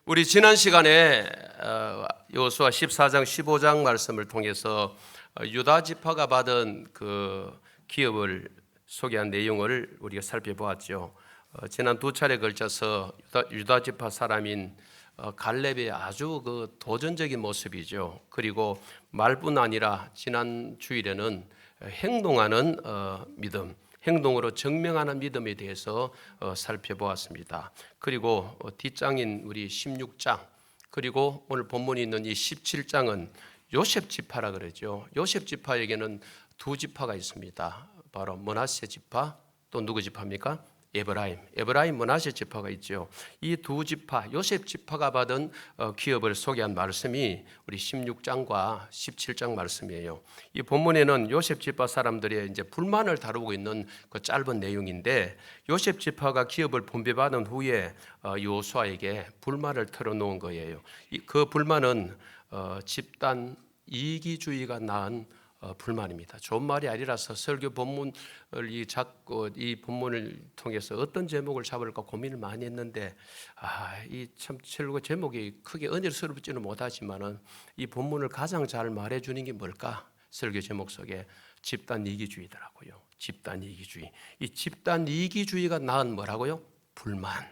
우리 지난 시간에 여호수아 14장 15장 말씀을 통해서 유다 지파가 받은 그 기업을 소개한 내용을 우리가 살펴보았죠. 지난 두 차례 걸쳐서 유다 지파 사람인 갈렙의 아주 그 도전적인 모습이죠. 그리고 말뿐 아니라 지난 주일에는 행동하는 믿음, 행동으로 증명하는 믿음에 대해서 살펴보았습니다. 그리고 뒷장인 우리 16장, 그리고 오늘 본문이 있는 이 17장은 요셉 지파라 그러죠. 요셉 지파에게는 두 지파가 있습니다. 바로 므낫세 지파, 또 누구 지파입니까? 에브라임 므낫세 지파가 있죠. 이 두 지파, 요셉 지파가 받은 기업을 소개한 말씀이 우리 16장과 17장 말씀이에요. 이 본문에는 요셉 지파 사람들의 이제 불만을 다루고 있는 그 짧은 내용인데, 요셉 지파가 기업을 분배받은 후에 여호수아에게 불만을 털어놓은 거예요. 그 불만은 집단 이기주의가 낳은 불만입니다. 좋은 말이 아니라서 설교 본문을 이 본문을 통해서 어떤 제목을 잡을까 고민을 많이 했는데, 이 참 설교 제목이 크게 은혜스럽지는 못하지만은 이 본문을 가장 잘 말해주는 게 뭘까? 설교 제목 속에 집단 이기주의더라고요. 집단 이기주의. 이 집단 이기주의가 낳은 뭐라고요? 불만.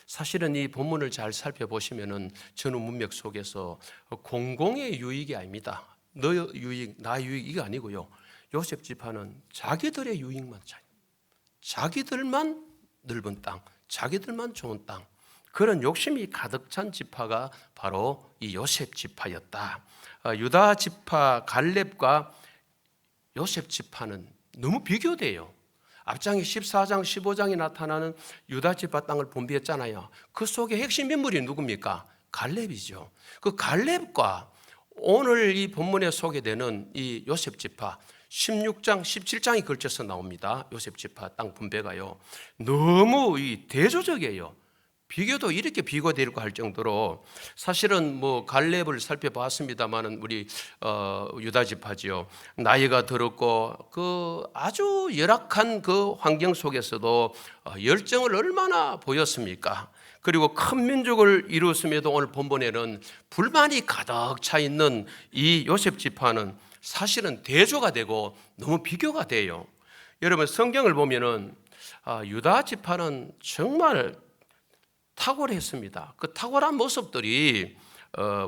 사실은 이 본문을 잘 살펴보시면은 전후 문맥 속에서 공공의 유익이 아닙니다. 너 유익, 나 유익 이게 아니고요. 요셉 지파는 자기들의 유익만 차요. 자기들만 넓은 땅, 자기들만 좋은 땅, 그런 욕심이 가득 찬 지파가 바로 이 요셉 지파였다. 유다 지파 갈렙과 요셉 지파는 너무 비교돼요. 앞장에 14장, 15장에 나타나는 유다 지파 땅을 분배했잖아요. 그 속에 핵심 인물이 누굽니까? 갈렙이죠. 그 갈렙과 오늘 이 본문에 소개되는 이 요셉 지파 16장, 17장이 걸쳐서 나옵니다. 요셉 지파 땅 분배가요. 너무 이 대조적이에요. 비교도 이렇게 비교되고 할 정도로, 사실은 뭐 갈렙을 살펴봤습니다만은 우리 유다 지파지요. 나이가 들었고 그 아주 열악한 그 환경 속에서도 열정을 얼마나 보였습니까? 그리고 큰 민족을 이루었음에도 오늘 본문에는 불만이 가득 차 있는 이 요셉 지파는 사실은 대조가 되고 너무 비교가 돼요. 여러분, 성경을 보면은 유다 지파는 정말 탁월했습니다. 그 탁월한 모습들이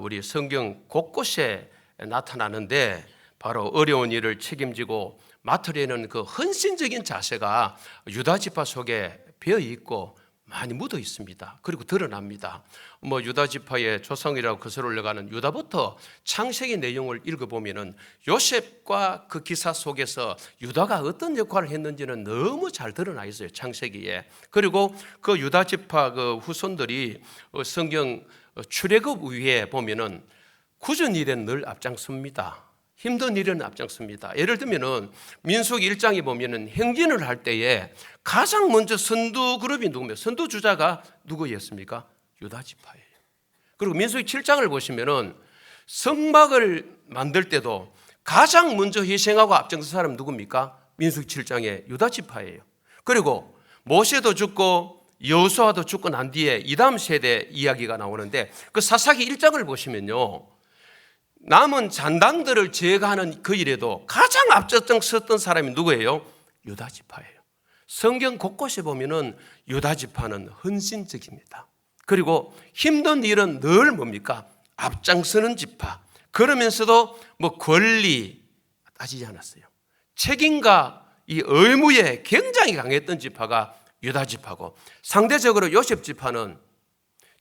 우리 성경 곳곳에 나타나는데, 바로 어려운 일을 책임지고 맡으려는 그 헌신적인 자세가 유다 지파 속에 배어 있고 많이 묻어 있습니다. 그리고 드러납니다. 유다 지파의 조상이라고 거슬러 올라가는 유다부터 창세기 내용을 읽어보면은 요셉과 그 기사 속에서 유다가 어떤 역할을 했는지는 너무 잘 드러나 있어요, 창세기에. 그리고 그 유다 지파 그 후손들이 성경 출애굽 위에 보면은 굳은 일엔 늘 앞장섭니다. 힘든 일은 앞장섭니다. 예를 들면은 민수기 1장에 보면은 행진을 할 때에 가장 먼저 선두 그룹이 누구며 선두 주자가 누구였습니까? 유다 지파예요. 그리고 민수기 7장을 보시면은 성막을 만들 때도 가장 먼저 희생하고 앞장선 사람 누굽니까? 민수기 7장에 유다 지파예요. 그리고 모세도 죽고 여호수아도 죽고 난 뒤에 이다음 세대 이야기가 나오는데, 그 사사기 1장을 보시면요, 남은 잔당들을 제거하는 그 일에도 가장 앞장섰던 사람이 누구예요? 유다 지파예요. 성경 곳곳에 보면은 유다 지파는 헌신적입니다. 그리고 힘든 일은 늘 뭡니까? 앞장서는 지파. 그러면서도 권리 따지지 않았어요. 책임과 이 의무에 굉장히 강했던 지파가 유다 지파고, 상대적으로 요셉 지파는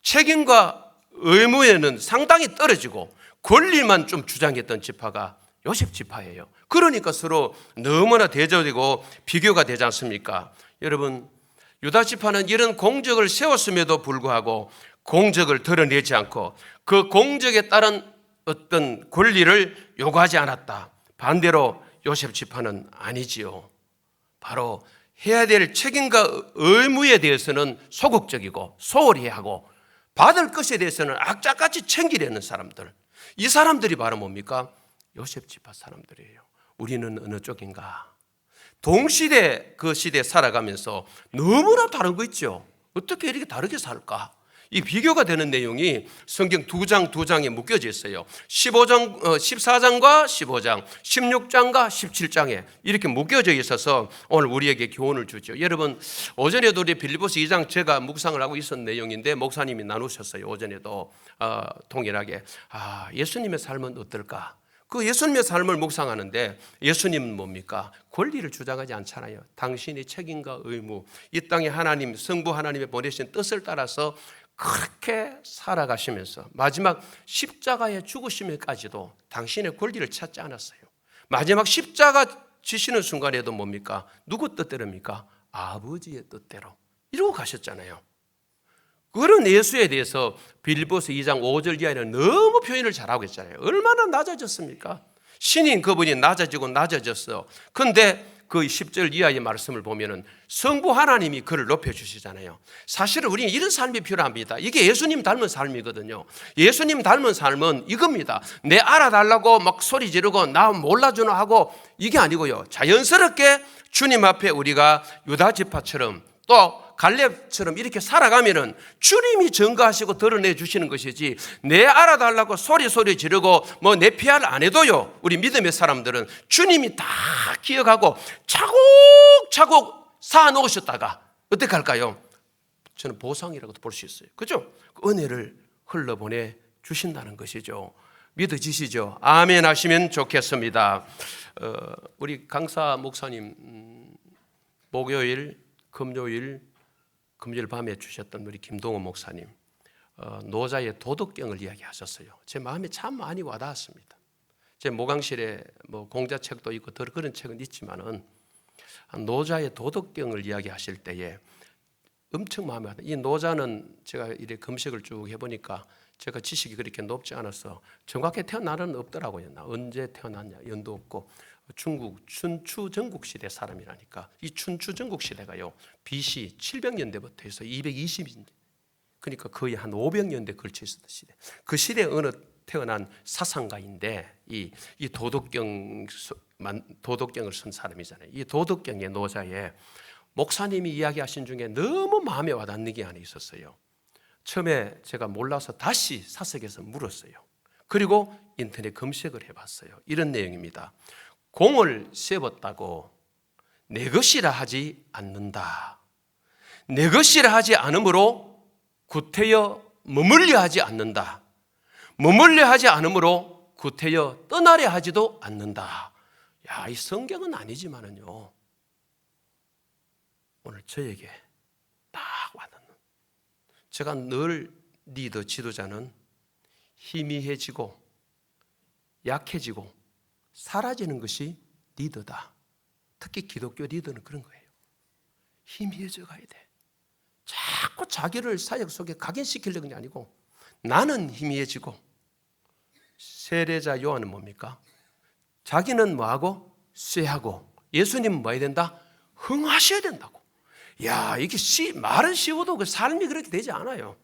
책임과 의무에는 상당히 떨어지고 권리만 좀 주장했던 지파가 요셉 지파예요. 그러니까 서로 너무나 대조되고 비교가 되지 않습니까? 여러분, 유다 지파는 이런 공적을 세웠음에도 불구하고 공적을 드러내지 않고 그 공적에 따른 어떤 권리를 요구하지 않았다. 반대로 요셉 지파는 아니지요. 바로 해야 될 책임과 의무에 대해서는 소극적이고 소홀히 하고, 받을 것에 대해서는 악착같이 챙기려는 사람들, 이 사람들이 바로 뭡니까? 요셉 지파 사람들이에요. 우리는 어느 쪽인가? 동시대 그 시대에 살아가면서 너무나 다른 거 있죠. 어떻게 이렇게 다르게 살까? 이 비교가 되는 내용이 성경 두 장에 묶여져 있어요. 14장과 15장, 16장과 17장에 이렇게 묶여져 있어서 오늘 우리에게 교훈을 주죠. 여러분, 오전에도 우리 빌립보서 2장 제가 묵상을 하고 있었던 내용인데 목사님이 나누셨어요. 오전에도 동일하게 예수님의 삶은 어떨까? 그 예수님의 삶을 묵상하는데 예수님은 뭡니까? 권리를 주장하지 않잖아요. 당신의 책임과 의무, 이 땅에 하나님, 성부 하나님의 보내신 뜻을 따라서 그렇게 살아가시면서 마지막 십자가의 죽으심에까지도 당신의 권리를 찾지 않았어요. 마지막 십자가 지시는 순간에도 뭡니까? 누구 뜻대로입니까? 아버지의 뜻대로 이러고 가셨잖아요. 그런 예수에 대해서 빌립보서 2장 5절 이하에는 너무 표현을 잘하고 있잖아요. 얼마나 낮아졌습니까? 신인 그분이 낮아졌어요. 그런데 그 10절 이하의 말씀을 보면은 성부 하나님이 그를 높여주시잖아요. 사실은 우리는 이런 삶이 필요합니다. 이게 예수님 닮은 삶이거든요. 예수님 닮은 삶은 이겁니다. 내 알아달라고 막 소리 지르고 나 몰라주나 하고 이게 아니고요. 자연스럽게 주님 앞에 우리가 유다 지파처럼 또 갈렙처럼 이렇게 살아가면은 주님이 증거하시고 드러내 주시는 것이지 내 알아달라고 소리 지르고 뭐 내 PR 안 해도요. 우리 믿음의 사람들은 주님이 다 기억하고 차곡차곡 쌓아 놓으셨다가 어떻게 할까요? 저는 보상이라고도 볼 수 있어요. 그죠? 은혜를 흘러보내 주신다는 것이죠. 믿어지시죠? 아멘 하시면 좋겠습니다. 우리 강사 목사님 목요일, 금요일 밤에 주셨던 우리 김동호 목사님 노자의 도덕경을 이야기하셨어요. 제 마음에 참 많이 와닿았습니다. 제 모강실에 뭐 공자책도 있고 그런 책은 있지만은 노자의 도덕경을 이야기하실 때에 엄청 마음에 와닿아요. 이 노자는 제가 이렇게 검색을 쭉 해보니까 제가 지식이 그렇게 높지 않아서 정확히 태어나는 없더라고요. 나 언제 태어났냐 연도 없고 중국 춘추 전국 시대 사람이라니까. 이 춘추 전국 시대가요 BC 700년대부터 해서 220년, 그러니까 거의 한 500년대 걸쳐 있었던 시대. 그 시대에 어느 태어난 사상가인데 이 도덕경을 쓴 사람이잖아요. 이 도덕경의 노자에 목사님이 이야기하신 중에 너무 마음에 와닿는 게 하나 있었어요. 처음에 제가 몰라서 다시 사석에서 물었어요. 그리고 인터넷 검색을 해봤어요. 이런 내용입니다. 공을 세웠다고 내 것이라 하지 않는다. 내 것이라 하지 않으므로 구태여 머물려 하지 않는다. 머물려 하지 않으므로 구태여 떠나려 하지도 않는다. 야, 이 성경은 아니지만은요, 오늘 저에게 딱 와닿는, 제가 늘 리더 지도자는 희미해지고 약해지고 사라지는 것이 리더다. 특히 기독교 리더는 그런 거예요. 희미해져 가야 돼. 자꾸 자기를 사역 속에 각인시키려는 게 아니고 나는 희미해지고, 세례자 요한은 뭡니까? 자기는 뭐하고? 쇠하고, 예수님은 뭐 해야 된다? 흥하셔야 된다고. 야, 이게 말은 쉬워도 그 삶이 그렇게 되지 않아요.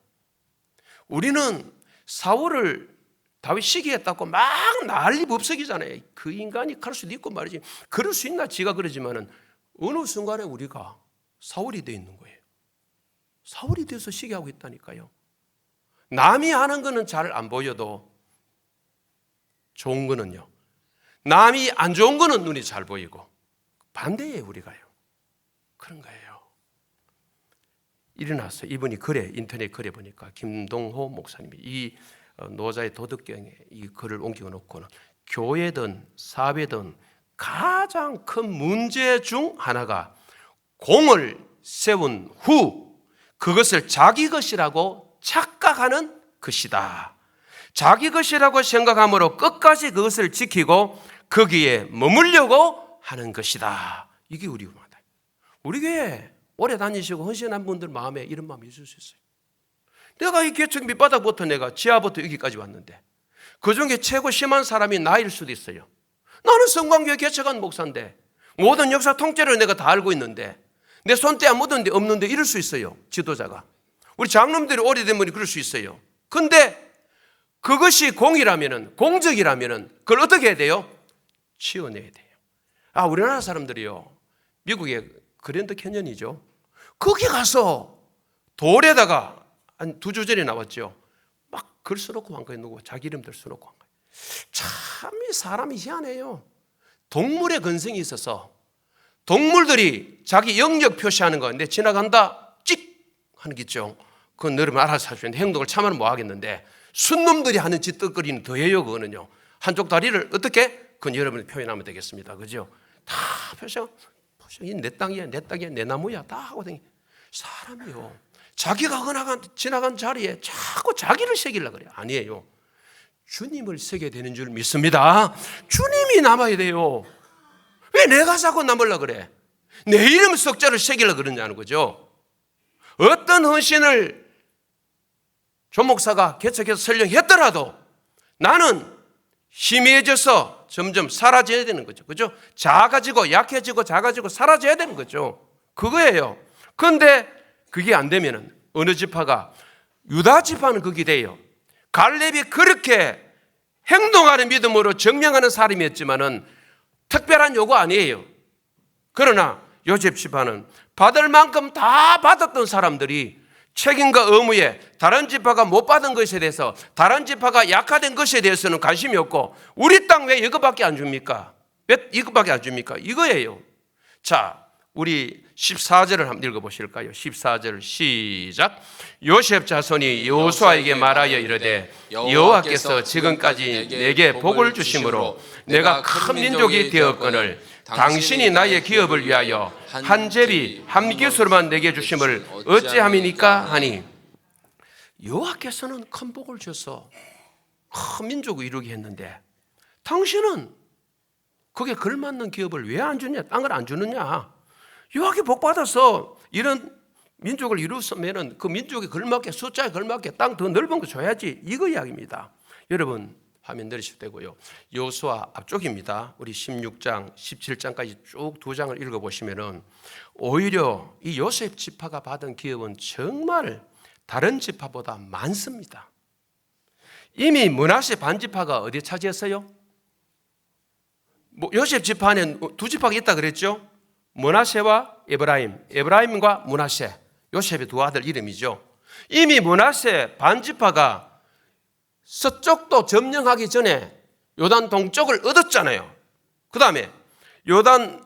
우리는 사울을 다윗 시기했다고 막 난리법석이잖아요. 그 인간이 갈 수도 있고 말이지. 그럴 수 있나? 지가 그러지만은 어느 순간에 우리가 사울이 되어 있는 거예요. 사울이 돼서 시기하고 있다니까요. 남이 하는 거는 잘 안 보여도 좋은 거는요, 남이 안 좋은 거는 눈이 잘 보이고 반대예요. 우리가요. 그런 거예요. 일어났어요. 이분이 글에, 인터넷 글에 보니까 김동호 목사님이 이 노자의 도덕경에 이 글을 옮겨 놓고는 교회든 사회든 가장 큰 문제 중 하나가 공을 세운 후 그것을 자기 것이라고 착각하는 것이다. 자기 것이라고 생각함으로 끝까지 그것을 지키고 거기에 머물려고 하는 것이다. 이게 우리 마다. 우리 교회 오래 다니시고 헌신한 분들 마음에 이런 마음이 있을 수 있어요. 내가 이 개척 밑바닥부터 내가 지하부터 여기까지 왔는데 그중에 최고 심한 사람이 나일 수도 있어요. 나는 성광교회 개척한 목사인데 모든 역사 통째로 내가 다 알고 있는데 내 손때 안 묻었는데 없는데 이럴 수 있어요. 지도자가. 우리 장로님들이 오래된 분이 그럴 수 있어요. 근데 그것이 공이라면은, 공적이라면은 그걸 어떻게 해야 돼요? 치워내야 돼요. 우리나라 사람들이요, 미국의 그랜드 캐년이죠, 거기 가서 돌에다가 한 2주 전에 나왔죠. 막 글 써놓고 한 거예요. 누구 자기 이름들 써놓고 한 거예요. 참 이 사람이 희한해요. 동물의 근성이 있어서 동물들이 자기 영역 표시하는 거, 내 지나간다 찍 하는 게 있죠. 그건 너를 알아서 하시는데 행동을 참으면 뭐 하겠는데, 순놈들이 하는 짓거리는 더해요. 그거는요. 한쪽 다리를 어떻게? 그건 여러분이 표현하면 되겠습니다. 그죠? 다 표시하고, 내 땅이야, 내 땅이야, 내 나무야, 다 하고 다니. 사람이요, 자기가 지나간 자리에 자꾸 자기를 새기려고 그래요. 아니에요. 주님을 새겨야 되는 줄 믿습니다. 주님이 남아야 돼요. 왜 내가 자꾸 남으려고 그래? 내 이름 석자를 새기려고 그러냐는 거죠. 어떤 헌신을 조 목사가 개척해서 설령했더라도 나는 희미해져서 점점 사라져야 되는 거죠. 그죠? 작아지고 약해지고 작아지고 사라져야 되는 거죠. 그거예요. 그런데 그게 안 되면은 어느 지파가, 유다 지파는 그게 돼요. 갈렙이 그렇게 행동하는 믿음으로 증명하는 사람이었지만은 특별한 요구 아니에요. 그러나 요셉 지파는 받을 만큼 다 받았던 사람들이 책임과 의무에 다른 지파가 못 받은 것에 대해서, 다른 지파가 약화된 것에 대해서는 관심이 없고, 우리 땅 왜 이것밖에 안 줍니까? 왜 이것밖에 안 줍니까? 이거예요. 자, 우리 14절을 한번 읽어보실까요? 14절 시작. 요셉 자손이 여호수아에게 말하여 이르되, 여호와께서 지금까지 내게 복을 주심으로 내가 큰 민족이 되었거늘 당신이 나의 기업을 위하여 한 제비 한 기술만 내게 주심을 어찌함이니까 하니, 여호와께서는 큰 복을 주셔서 큰 민족을 이루게 했는데 당신은 그게 걸맞는 기업을 왜 안 주냐, 땅을 안 주느냐. 여호와께 복 받아서 이런 민족을 이루었으면 그 민족에 걸맞게, 숫자에 걸맞게 땅 더 넓은 거 줘야지, 이거 이야기입니다. 여러분 화면 내리셔도 되고요. 여호수아 앞쪽입니다. 우리 16장 17장까지 쭉 2장을 읽어보시면은 오히려 이 요셉 지파가 받은 기업은 정말 다른 지파보다 많습니다. 이미 므낫세 반지파가 어디에 차지했어요? 요셉 지파 안에 2지파가 있다 그랬죠? 므낫세와 에브라임과 므낫세, 요셉의 2 아들 이름이죠. 이미 므낫세 반지파가 서쪽도 점령하기 전에 요단 동쪽을 얻었잖아요. 그 다음에 요단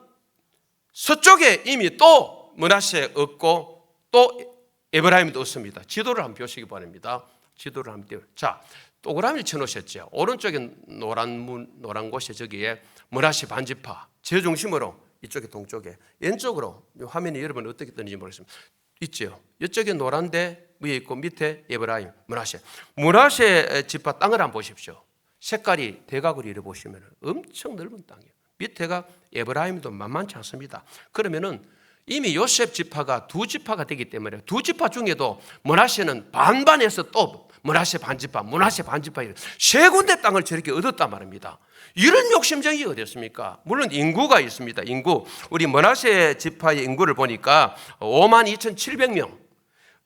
서쪽에 이미 또 므낫세 얻고 또 에브라임도 얻습니다. 지도를 한번 보시기 바랍니다. 지도를 한번 띄워. 자, 동그라미를 쳐놓으셨죠. 오른쪽에 노란 곳에 저기에 므낫세 반지파 제 중심으로, 이쪽에 동쪽에, 왼쪽으로 화면이 여러분 어떻게 뜨는지 모르겠습니다. 있죠. 이쪽에 노란데 위에 있고 밑에 에브라임, 므낫세 지파 땅을 한번 보십시오. 색깔이 대각으로 이래 보시면 엄청 넓은 땅이에요. 밑에가 에브라임도 만만치 않습니다. 그러면은 이미 요셉 지파가 2지파가 되기 때문에 2지파 중에도 므낫세는 반반해서 또 므낫세 반지파 세 군데 땅을 저렇게 얻었단 말입니다. 이런 욕심쟁이가 어디였습니까? 물론 인구가 있습니다. 인구, 우리 므낫세 지파의 인구를 보니까 52,700명,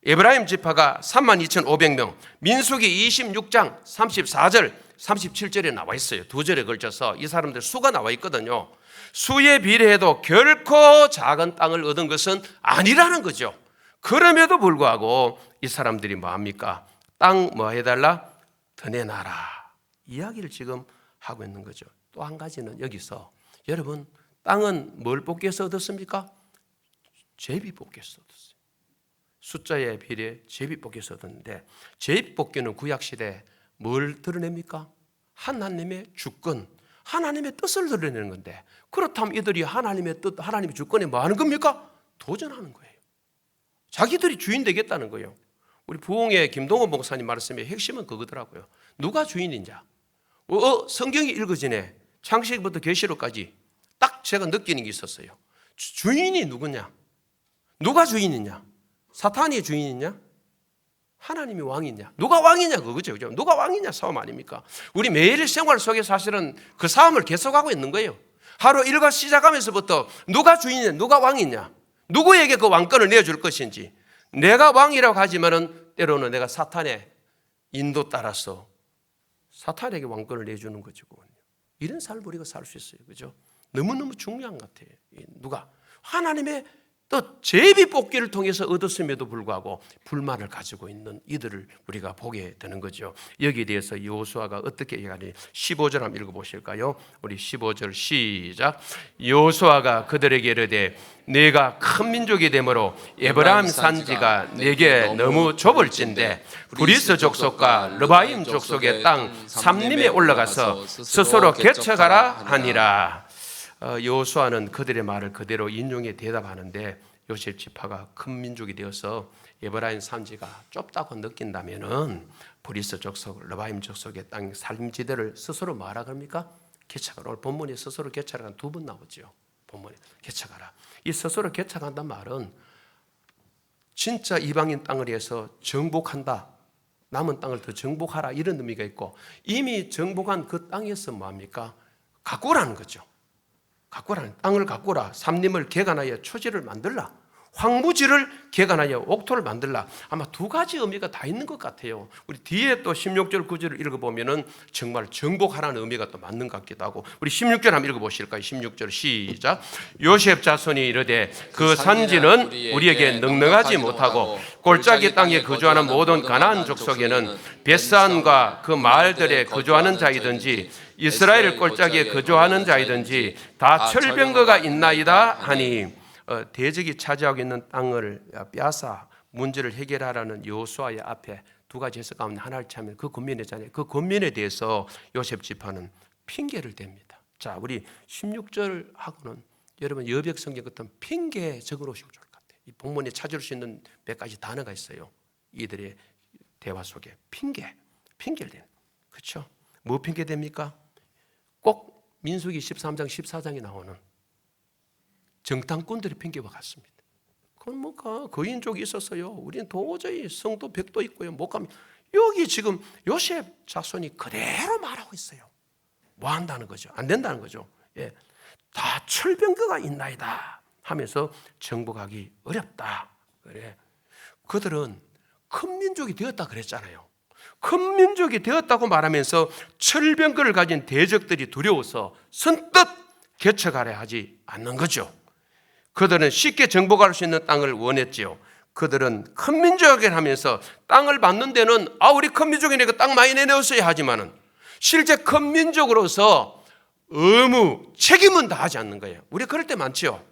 에브라임 지파가 32,500명, 민수기 26장 34절 37절에 나와 있어요. 2절에 걸쳐서 이 사람들 수가 나와 있거든요. 수에 비례해도 결코 작은 땅을 얻은 것은 아니라는 거죠. 그럼에도 불구하고 이 사람들이 뭐합니까? 땅 뭐 해달라? 더 내놔라, 이야기를 지금 하고 있는 거죠. 또 한 가지는 여기서, 여러분 땅은 뭘 뽑기해서 얻었습니까? 제비 뽑기해서 얻었어요. 숫자에 비례 제비 뽑기해서 얻었는데, 제비 뽑기는 구약시대에 뭘 드러냅니까? 하나님의 주권, 하나님의 뜻을 드러내는 건데, 그렇다면 이들이 하나님의 뜻, 하나님의 주권에 뭐 하는 겁니까? 도전하는 거예요. 자기들이 주인 되겠다는 거예요. 우리 부흥의 김동원 목사님 말씀의 핵심은 그거더라고요. 누가 주인이냐? 성경이 읽어지네. 창세기부터 계시록까지 딱 제가 느끼는 게 있었어요. 주인이 누구냐? 누가 주인이냐? 사탄이 주인이냐? 하나님이 왕이냐? 누가 왕이냐? 그거죠. 누가 왕이냐 싸움 아닙니까? 우리 매일 생활 속에 사실은 그 싸움을 계속하고 있는 거예요. 하루 일과 시작하면서부터 누가 주인이냐? 누가 왕이냐? 누구에게 그 왕권을 내줄 것인지. 내가 왕이라고 하지만은 때로는 내가 사탄의 인도 따라서 사탄에게 왕권을 내주는 거죠. 이런 삶을 우리가 살 수 있어요. 그죠? 너무너무 중요한 것 같아요. 누가? 하나님의 또 제비 뽑기를 통해서 얻었음에도 불구하고 불만을 가지고 있는 이들을 우리가 보게 되는 거죠. 여기에 대해서 여호수아가 어떻게 얘기하니 15절 한번 읽어보실까요? 우리 15절 시작. 여호수아가 그들에게 이르되 내가 큰 민족이 되므로 에브라임 산지가 내게 너무 좁을진대 브리스 족속과 르바임 족속의 땅 삼림에 올라가서 스스로 개척하라 하니라. 여호수아는 그들의 말을 그대로 인용해 대답하는데 요셉 지파가 큰 민족이 되어서 에브라임 산지가 좁다고 느낀다면은 브리스 족속, 르바임 족속의 땅 살림지대를 스스로 뭐하라 그럽니까? 개척하라. 오늘 본문에 스스로 개척하라 두 번 나오죠. 본문에 개척하라. 이 스스로 개척한다는 말은 진짜 이방인 땅을 위해서 정복한다. 남은 땅을 더 정복하라 이런 의미가 있고 이미 정복한 그 땅에서 뭐합니까? 가꾸라는 거죠. 가꾸라는 땅을 가꾸라. 삼림을 개간하여 초지를 만들라. 황무지를 개간하여 옥토를 만들라. 아마 두 가지 의미가 다 있는 것 같아요. 우리 뒤에 또 16절 9절을 읽어보면은 정말 정복하라는 의미가 또 맞는 것 같기도 하고 우리 16절 한번 읽어보실까요? 16절 시작. 요셉 자손이 이르되 그 산지는 우리에게 넉넉하지 못하고 골짜기 땅에 거주하는 모든 가나안 족속에는 벳산과 그 마을들에 거주하는 자이든지 이스라엘 골짜기에 거주하는 자이든지 다 철병거가 있나이다 하니 대적이 차지하고 있는 땅을 빼앗아 문제를 해결하라는 여호수아의 앞에 두 가지 해석 가운데 하나를 찾으면 그 권면이잖아요. 그 권면에 대해서 요셉 지파는 핑계를 댑니다. 자, 우리 16절하고는 여러분 여백 성경 같은 핑계 적으시면 좋을 것 같아요. 이 본문에 찾을 수 있는 몇 가지 단어가 있어요. 이들의 대화 속에 핑계를 대는. 그렇죠? 뭐 핑계 됩니까? 꼭 민수기 13장 14장에 나오는 정탐꾼들이 핑계와 같습니다. 그건 뭐가 거인족이 있었어요. 우리는 도저히 성도 벽도 있고요. 못 가면 여기 지금 요셉 자손이 그대로 말하고 있어요. 뭐 한다는 거죠? 안 된다는 거죠. 예. 다 철병거가 있나이다 하면서 정복하기 어렵다. 그래. 그들은 큰 민족이 되었다 그랬잖아요. 큰 민족이 되었다고 말하면서 철병거를 가진 대적들이 두려워서 선뜻 개척하려 하지 않는 거죠. 그들은 쉽게 정복할 수 있는 땅을 원했지요. 그들은 큰 민족이라 하면서 땅을 받는 데는 우리 큰 민족이니까 땅 많이 내놓았어야 하지만은 실제 큰 민족으로서 의무, 책임은 다하지 않는 거예요. 우리 그럴 때 많죠.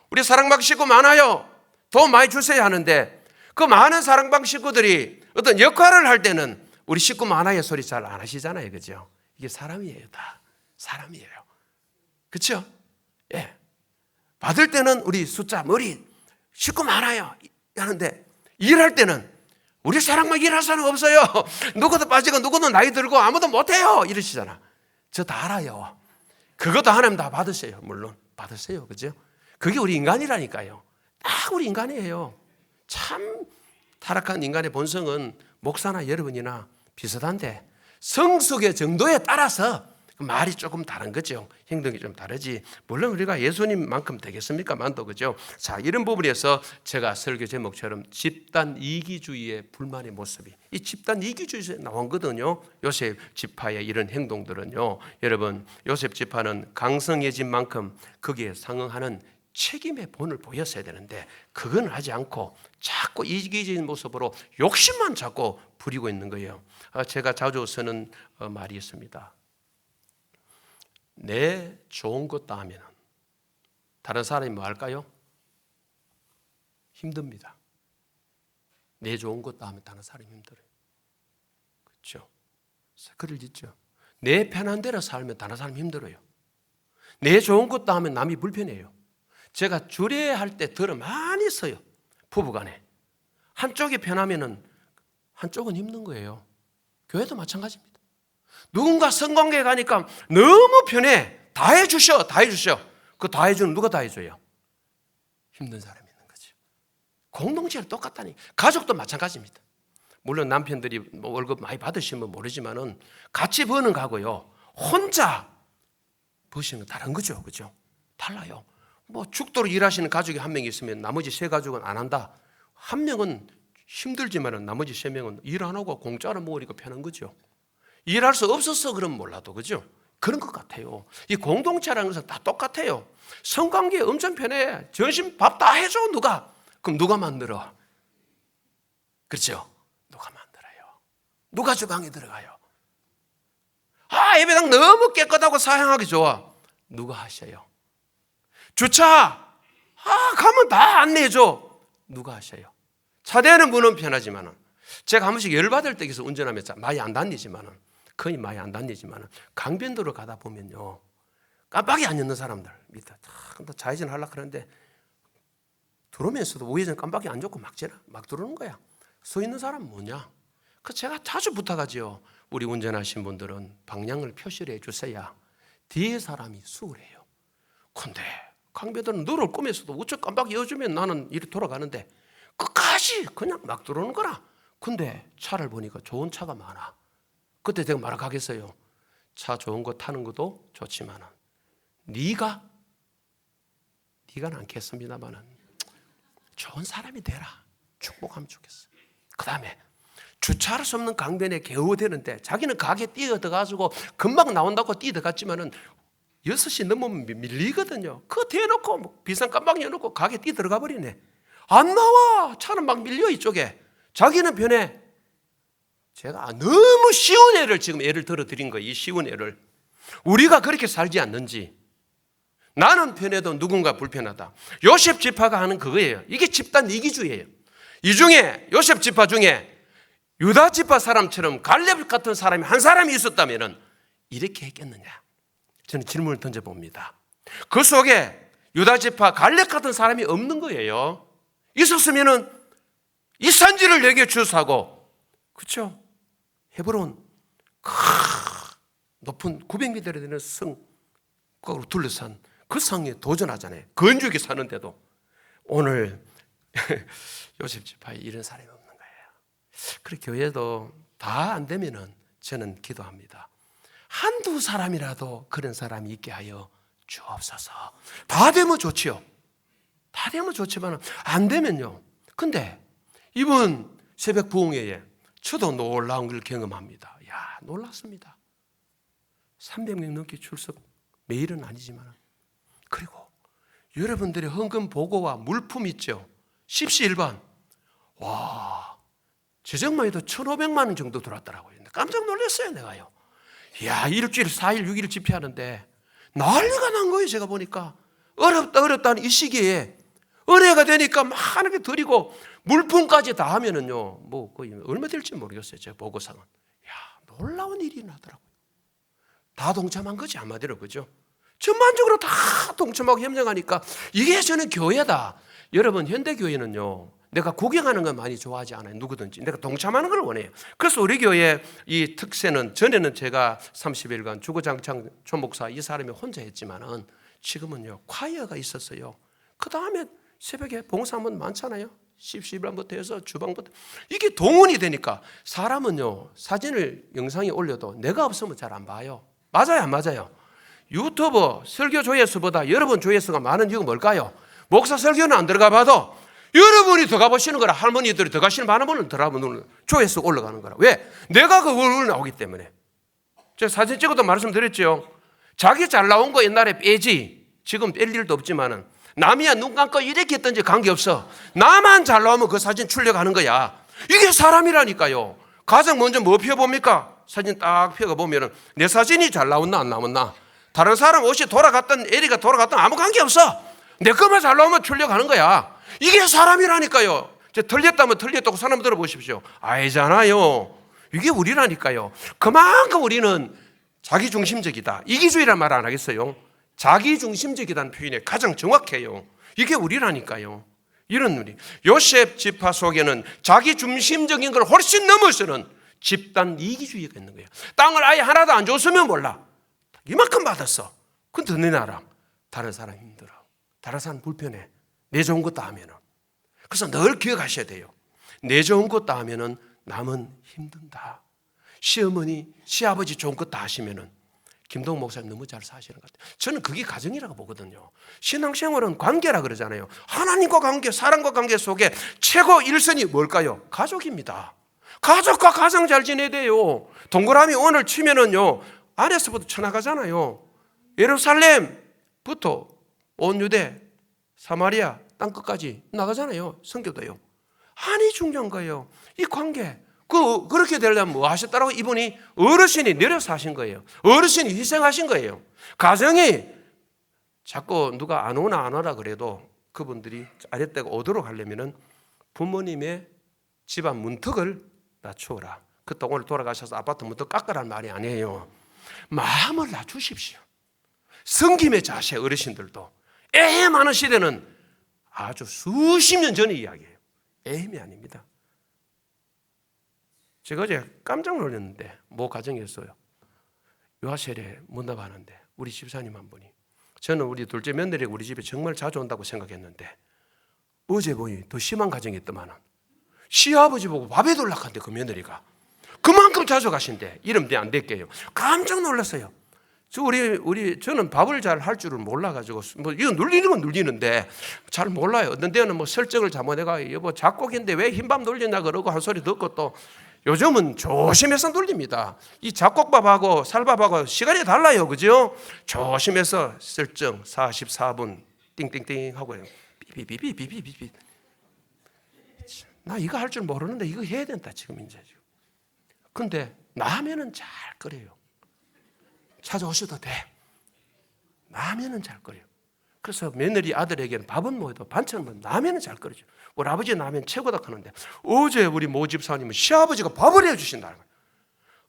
우리 사랑받는 식구 많아요. 돈 많이 주세요 하는데 그 많은 사랑받는 식구들이 어떤 역할을 할 때는 우리 식구 많아요 소리 잘 안 하시잖아요. 그죠? 이게 사람이에요. 다 사람이에요. 그렇죠? 예. 받을 때는 우리 숫자 머리 식구 많아요 하는데 일할 때는 우리 사랑만 일할 사람 없어요. 누구도 빠지고 누구도 나이 들고 아무도 못해요 이러시잖아. 저 다 알아요. 그것도 하나님 다 받으세요. 물론 받으세요. 그죠? 그게 우리 인간이라니까요. 딱 우리 인간이에요. 참 타락한 인간의 본성은 목사나 여러분이나 비슷한데 성숙의 정도에 따라서 말이 조금 다른 거죠. 행동이 좀 다르지. 물론 우리가 예수님만큼 되겠습니까? 만도 그죠? 자, 이런 부분에서 제가 설교 제목처럼 집단 이기주의의 불만의 모습이 이 집단 이기주의에서 나온 거거든요. 요셉 지파의 이런 행동들은요. 여러분, 요셉 지파는 강성해진 만큼 거기에 상응하는 책임의 본을 보였어야 되는데 그건 하지 않고 자꾸 이기적인 모습으로 욕심만 자꾸 부리고 있는 거예요. 제가 자주 쓰는 말이 있습니다. 내 좋은 것 다 하면 다른 사람이 뭐 할까요? 힘듭니다. 내 좋은 것 다 하면 다른 사람이 힘들어요. 그렇죠? 글을 짓죠. 내 편한 대로 살면 다른 사람이 힘들어요. 내 좋은 것 다 하면 남이 불편해요. 제가 주례할 때 들어 많이 써요. 부부간에. 한쪽이 편하면은 한쪽은 힘든 거예요. 교회도 마찬가지입니다. 누군가 성관계에 가니까 너무 편해. 다 해주셔. 그 다 해주는 누가 다 해줘요? 힘든 사람이 있는 거죠. 공동체는 똑같다니. 가족도 마찬가지입니다. 물론 남편들이 뭐 월급 많이 받으시면 모르지만은 같이 버는 거하고요. 혼자 버시는 건 다른 거죠. 그죠? 달라요. 뭐 죽도록 일하시는 가족이 한 명 있으면 나머지 세 가족은 안 한다. 한 명은 힘들지만은 나머지 세 명은 일 안 하고 공짜로 먹으니까 편한 거죠. 일할 수 없었어 그러면 몰라도 그죠? 그런 것 같아요. 이 공동체라는 것은 다 똑같아요. 성관계 엄청 편해. 점심 밥 다 해줘 누가? 그럼 누가 만들어? 그렇죠? 누가 만들어요? 누가 주방에 들어가요? 예배당 너무 깨끗하고 사양하기 좋아. 누가 하셔요? 주차 가면 다 안내해줘. 누가 하셔요? 차대는 문은 편하지만은 제가 한 번씩 열받을 때 있어서 운전하면서 많이 안 다니지만은 거의 많이 안 다니지만은 강변도로 가다 보면요 깜빡이 안 넣는 사람들 밑에 다 좌회전 하려고 그러는데 들어오면서도 우회전 깜빡이 안 줬고 막 들어오는 거야. 서 있는 사람은 뭐냐? 그 제가 자주 부탁하지요. 우리 운전하신 분들은 방향을 표시를 해주셔야 뒤에 사람이 수월해요. 근데 강변도는 너를 꾸면서도 우측 깜빡이 여주면 나는 이리 돌아가는데 끝까지 그냥 막 들어오는 거라. 근데 차를 보니까 좋은 차가 많아. 그때 제가 말하겠어요. 차 좋은 거 타는 것도 좋지만은 네가 않겠습니다만은 좋은 사람이 되라. 축복하면 좋겠어. 그 다음에 주차할 수 없는 강변에 개우대는데 자기는 가게 뛰어들어가지고 금방 나온다고 뛰어들어갔지만은 6시 넘으면 밀리거든요. 그거 대놓고 비상 깜빡 여놓고 가게 뛰어들어가 버리네. 안 나와. 차는 막 밀려 이쪽에. 자기는 변해. 제가 너무 쉬운 예를 지금 예를 들어 드린 거예요. 이 쉬운 예를. 우리가 그렇게 살지 않는지. 나는 편해도 누군가 불편하다. 요셉 지파가 하는 그거예요. 이게 집단 이기주의예요. 이 중에 요셉 지파 중에 유다 지파 사람처럼 갈렙 같은 사람이 한 사람이 있었다면 이렇게 했겠느냐. 저는 질문을 던져봅니다. 그 속에 유다 지파 갈렙 같은 사람이 없는 거예요. 있었으면 이 산지를 내게 주사고, 그렇죠? 헤브론 높은 900m에 되는 성곽으로 둘러싼 그 성에 도전하잖아요. 건조하게 사는데도 오늘 요셉 지파에 이런 사람이 없는 거예요. 그래 교회도 다 안 되면은 저는 기도합니다. 한두 사람이라도 그런 사람이 있게 하여 주옵소서. 다 되면 좋지요. 다 되면 좋지만 안 되면요. 근데 이번 새벽 부흥회에 저도 놀라운 걸 경험합니다. 놀랐습니다. 300명 넘게 출석, 매일은 아니지만. 그리고 여러분들의 헌금 보고와 물품 있죠. 십시일반. 재정만 해도 1,500만 원 정도 들어왔더라고요. 깜짝 놀랐어요, 내가요. 일주일 4일 6일 집회하는데 난리가 난 거예요. 제가 보니까 어렵다는 이 시기에 은혜가 되니까 많은 게 드리고 물품까지 다 하면은요, 뭐 거의 얼마 될지 모르겠어요. 제 보고상은. 놀라운 일이 나더라고요. 다 동참한 거지 한마디로, 그죠? 전반적으로 다 동참하고 협력하니까 이게 저는 교회다. 여러분, 현대교회는요, 내가 구경하는 건 많이 좋아하지 않아요. 누구든지 내가 동참하는 걸 원해요. 그래서 우리 교회 이 특세는, 전에는 제가 30일간 주거장창 총목사 이 사람이 혼자 했지만은 지금은요 콰이어가 있었어요. 그 다음에 새벽에 봉사하면 많잖아요. 십시일반부터 해서 주방부터. 이게 동원이 되니까 사람은요 사진을 영상에 올려도 내가 없으면 잘 안 봐요. 맞아요, 안 맞아요? 유튜브 설교 조회수보다 여러분 조회수가 많은 이유가 뭘까요? 목사 설교는 안 들어가 봐도 여러분이 들어가 보시는 거라. 할머니들이 들어가시는 많은 분은 들어가면 조회수가 올라가는 거라. 왜? 내가 그걸 나오기 때문에. 제가 사진 찍어도 말씀드렸죠. 자기 잘 나온 거 옛날에 빼지. 지금 뺄 일도 없지만은 남이야 눈 감고 이렇게 했던지 관계없어. 나만 잘 나오면 그 사진 출력하는 거야. 이게 사람이라니까요. 가장 먼저 뭐 펴봅니까? 사진 딱 펴가 보면은 내 사진이 잘 나왔나 안 나왔나. 다른 사람 옷이 돌아갔던 에리가 돌아갔던 아무 관계없어. 내 것만 잘 나오면 출력하는 거야. 이게 사람이라니까요. 틀렸다면 틀렸다고 사람 들어보십시오. 아니잖아요. 이게 우리라니까요. 그만큼 우리는 자기중심적이다. 이기주의란 말 안 하겠어요. 자기중심적이라는 표현이 가장 정확해요. 이게 우리라니까요. 이런 우리. 요셉 지파 속에는 자기중심적인 걸 훨씬 넘어서는 집단 이기주의가 있는 거예요. 땅을 아예 하나도 안 줬으면 몰라. 이만큼 받았어. 근데 너 나랑 다른 사람 힘들어. 다른 사람 불편해. 내 좋은 것 다 하면은. 그래서 늘 기억하셔야 돼요. 내 좋은 것 다 하면은 남은 힘든다. 시어머니, 시아버지 좋은 것 다 하시면은 김동욱 목사님 너무 잘 사시는 것 같아요. 저는 그게 가정이라고 보거든요. 신앙생활은 관계라 그러잖아요. 하나님과 관계, 사랑과 관계 속에 최고 1선이 뭘까요? 가족입니다. 가족과 가장 잘 지내야 돼요. 동그라미 오늘 치면은요, 안에서부터 쳐나가잖아요. 예루살렘부터 온 유대, 사마리아 땅끝까지 나가잖아요. 선교도요. 아니 중요한 거예요. 이 관계. 그렇게 되려면 뭐 하셨다라고? 이분이 어르신이 내려서 하신 거예요. 어르신이 희생하신 거예요. 가정이 자꾸 누가 안 오라 그래도 그분들이 아랫대가 오도록 하려면은 부모님의 집안 문턱을 낮추어라. 그때 오늘 돌아가셔서 아파트 문턱 깎으라는 말이 아니에요. 마음을 낮추십시오. 성김의 자세, 어르신들도. 에헴 하는 시대는 아주 수십 년 전의 이야기예요. 에헴이 아닙니다. 제가 어제 깜짝 놀랐는데 뭐 가정이었어요. 유아세례 문답하는데 우리 집사님 한 분이, 저는 우리 둘째 며느리가 우리 집에 정말 자주 온다고 생각했는데 어제 보니 더 심한 가정이 있더만은 시아버지 보고 밥에 돌락한대. 그 며느리가 그만큼 자주 가신대. 이름 안 댈게요. 깜짝 놀랐어요. 저는 밥을 잘 할 줄을 몰라가지고 뭐 이거 눌리는 건 눌리는데 잘 몰라요. 어떤 데는 뭐 설정을 잘못해가 여보 작곡인데 왜 흰밥 눌리냐 그러고 한 소리 듣고, 또 요즘은 조심해서 눌립니다. 이 작곡밥하고 살밥하고 시간이 달라요, 그죠? 조심해서 설정 44분 띵띵띵 하고 비비비비비비. 나 이거 할 줄 모르는데 이거 해야 된다 지금 이제. 근데 라면은 잘 끓여요. 찾아오셔도 돼. 라면은 잘 끓여요. 그래서 며느리 아들에게는 밥은 뭐해도 반찬은 라면은 잘 끓여줘. 우리 아버지 라면 최고다 하는데 어제 우리 모 집사님은 시아버지가 밥을 해주신다는 거예요.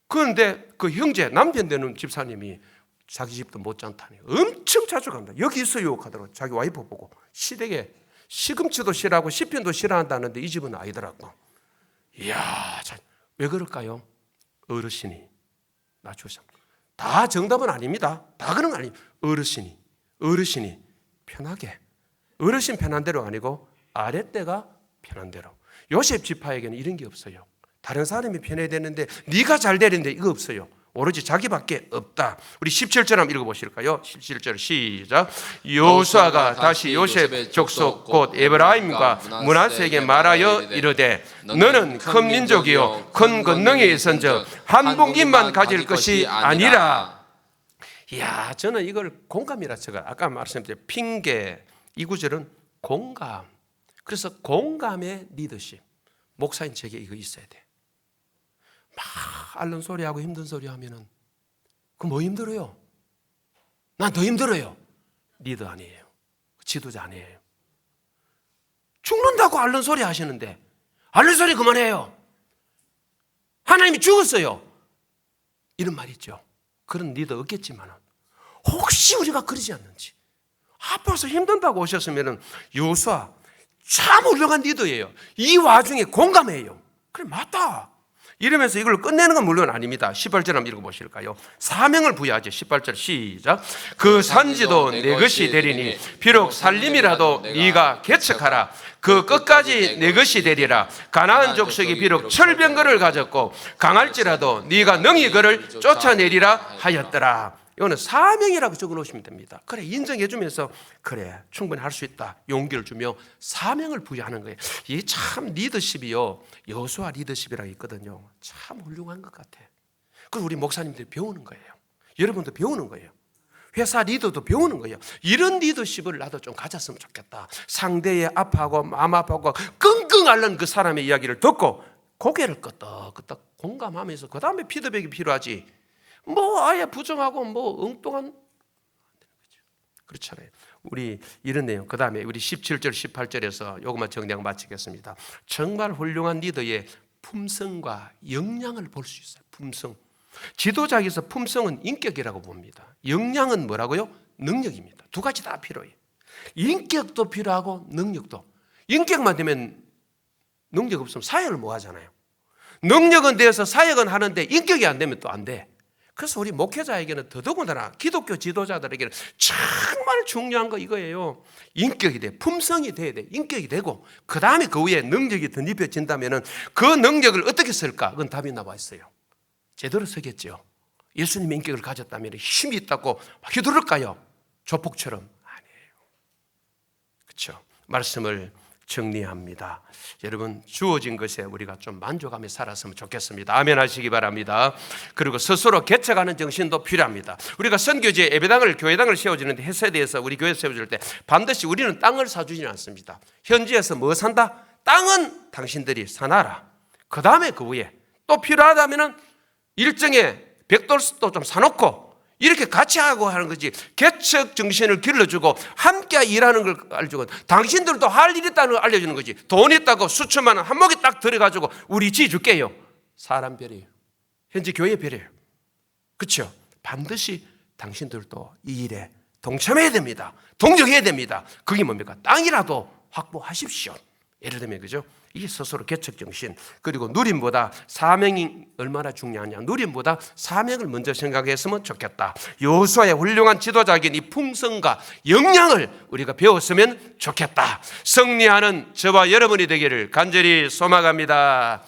그런데 그 형제 남편 되는 집사님이 자기 집도 못지않다니 엄청 자주 갑니다. 여기 있어요 하더라고. 자기 와이프 보고 시댁에 시금치도 싫어하고 시편도 싫어한다는데 이 집은 아니더라고. 이야, 왜 그럴까요? 어르신이 낮추셨습니다. 다 정답은 아닙니다. 다 그런 거 아니에요. 어르신이 편하게, 어르신 편한 대로 아니고 아랫대가 편한 대로. 요셉 지파에게는 이런 게 없어요. 다른 사람이 편해야 되는데 네가 잘 되는데 이거 없어요. 오로지 자기밖에 없다. 우리 17절 한번 읽어보실까요? 17절 시작. 여호수아가 다시 요셉 족속 곧 에브라임과 므낫세에게 말하여 이르되 너는 큰 민족이요 큰 권능에 있은즉 한 분기만 가질 것이 아니라. 이야, 저는 이걸 공감이라 제가 아까 말씀드린 핑계, 이 구절은 공감. 그래서 공감의 리더십. 목사인 제게 이거 있어야 돼. 막 앓는 소리하고 힘든 소리 하면은 그 뭐 힘들어요? 난 더 힘들어요. 리더 아니에요. 지도자 아니에요. 죽는다고 앓는 소리 하시는데 앓는 소리 그만해요. 하나님이 죽었어요. 이런 말 있죠. 그런 리더 없겠지만 혹시 우리가 그러지 않는지. 아파서 힘든다고 오셨으면 여호수아 참 훌륭한 리더예요. 이 와중에 공감해요. 그래 맞다. 이러면서 이걸 끝내는 건 물론 아닙니다. 18절 한번 읽어보실까요? 사명을 부여하죠. 18절 시작. 그 산지도 내 것이 되리니 비록 살림이라도 네가 개척하라. 그 끝까지 내 것이 되리라. 가나안 족속이 비록 철병거를 가졌고 강할지라도 네가 능히 그를 쫓아내리라 하였더라. 이거는 사명이라고 적어놓으시면 됩니다. 그래 인정해 주면서 그래 충분히 할 수 있다 용기를 주며 사명을 부여하는 거예요. 이게 참 리더십이요 여호수아 리더십이라고 있거든요. 참 훌륭한 것 같아. 그리고 우리 목사님들이 배우는 거예요. 여러분도 배우는 거예요. 회사 리더도 배우는 거예요. 이런 리더십을 나도 좀 가졌으면 좋겠다. 상대의 아파하고 마음 아파하고 끙끙 앓는 그 사람의 이야기를 듣고 고개를 끄덕끄덕 공감하면서 그 다음에 피드백이 필요하지. 뭐 아예 부정하고 뭐 엉뚱한 그렇잖아요. 우리 이런 내용 그 다음에 우리 17절 18절에서 요것만 정리하고 마치겠습니다. 정말 훌륭한 리더의 품성과 역량을 볼 수 있어요. 품성. 지도자에게서 품성은 인격이라고 봅니다. 역량은 뭐라고요? 능력입니다. 두 가지 다 필요해요. 인격도 필요하고 능력도. 인격만 되면 능력 없으면 사역을 못 하잖아요. 능력은 돼서 사역은 하는데 인격이 안 되면 또 안 돼. 그래서 우리 목회자에게는 더더군다나 기독교 지도자들에게는 정말 중요한 거 이거예요. 인격이 돼, 품성이 돼야 돼. 인격이 되고 그 다음에 그 위에 능력이 덧입혀진다면 그 능력을 어떻게 쓸까? 그건 답이 나와 있어요. 제대로 쓰겠죠. 예수님의 인격을 가졌다면 힘이 있다고 휘두를까요? 조폭처럼 아니에요. 그렇죠. 말씀을 정리합니다. 여러분, 주어진 것에 우리가 좀 만족하며 살았으면 좋겠습니다. 아멘 하시기 바랍니다. 그리고 스스로 개척하는 정신도 필요합니다. 우리가 선교지에 예배당을, 교회당을 세워주는데 햇세에 대해서 우리 교회 세워줄 때 반드시 우리는 땅을 사주지는 않습니다. 현지에서 뭐 산다? 땅은 당신들이 사놔라. 그 다음에 그 위에 또 필요하다면 일정의 벽돌도 좀 사놓고 이렇게 같이 하고 하는 거지. 개척 정신을 길러주고 함께 일하는 걸 알려주고 당신들도 할 일 있다는 걸 알려주는 거지. 돈 있다고 수천만 원 한목에 딱 들어가지고 우리 지 줄게요. 사람 별이에요. 현재 교회 별이에요. 그렇죠? 반드시 당신들도 이 일에 동참해야 됩니다. 동정해야 됩니다. 그게 뭡니까? 땅이라도 확보하십시오. 예를 들면 그죠? 이게 스스로 개척 정신, 그리고 누림보다 사명이 얼마나 중요하냐. 누림보다 사명을 먼저 생각했으면 좋겠다. 여호수아의 훌륭한 지도자인 이 품성과 역량을 우리가 배웠으면 좋겠다. 승리하는 저와 여러분이 되기를 간절히 소망합니다.